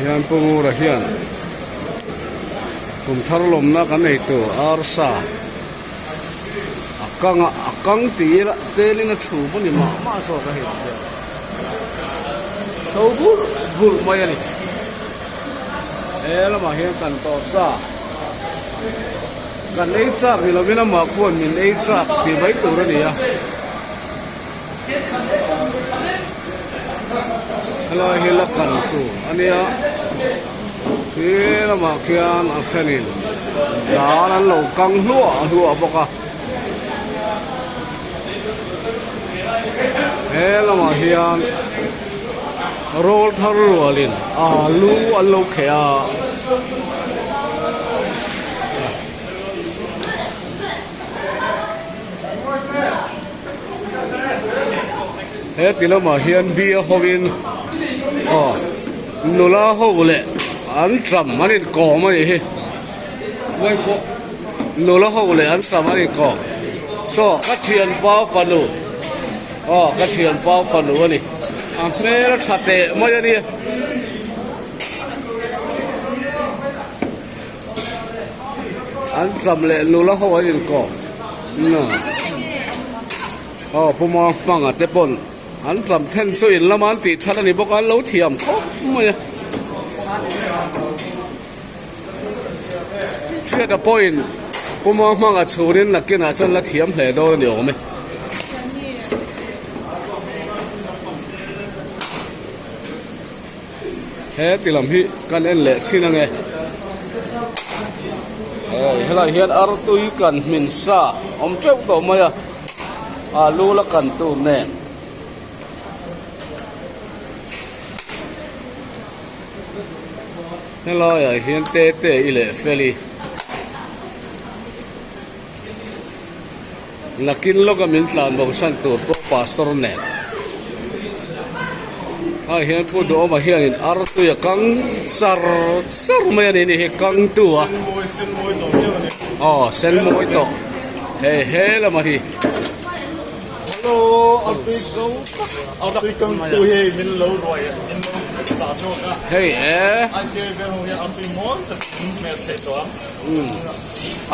hian pungura hian kum tharlom na kan nei tu arsa akang ti la telina thu puni ma so ka hi so bul mai ani ela ma hian kan to sa kan nei chak ni lovina ma khon min nei chak ti bai tur ani ya hello hila kan tu ania hila ma khian a khanin dan an lo kang hlua boka hela ma hian roll thar rualin alu allo khea he tilo ma hian bia hovin nula hole an tram mani ko mani he wai ko nula hole an tram mani ko so ka thian pa fanu ka thian pa fanu ani a mera thate mai ani an tram le nula ho ani ko no puma panga te pon an tram then so in laman ti thana ni boka lo thiam ko mai chia da point puma manga churin lakina chon la thiam hle do ni ome he tilam hi kan en le sinange helai hian ar tui kan min sa om cheu to maya alu la kan tu nen hello ya hian te ile feli lakin loka min tlan bong san tur po pastor nen hian pu do ma hian in ar tu ya kang sar mai ni he kang tu sen moi to he la ma hi hello Arti kang tu he min lo roi min sa cho ka hey an ke ve ho ya arti mon ta me te to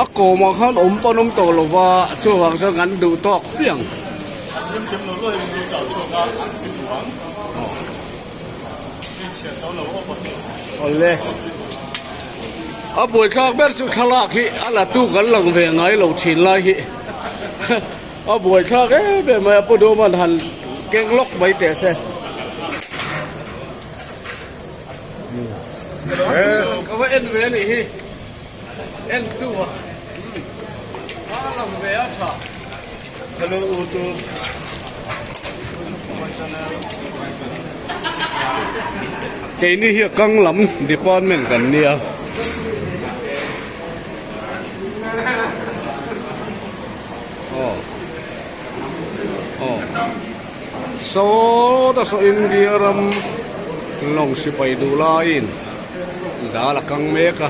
ako ma khan panom to lo wa chu wang sa gan du tok piang asim kem lo lo min lo sa cho ka an si wang ni chen do lo wa pa ole a boi khak ber chu thala khi ala tu kan lang ve ngai lo chin lai hi a boi khak be ma pu do man han keng lok bai te se có phải en về này hi en tu à làm về á chả hello tu cái này hi căng lắm department kan nia so da so India ram long si pai du lain da la kang me ka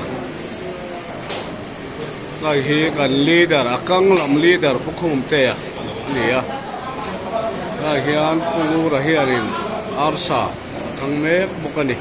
lai hi kan leader akang lam leader pukhum te nia lai hian pulu ra hiarin arsa kang me bukani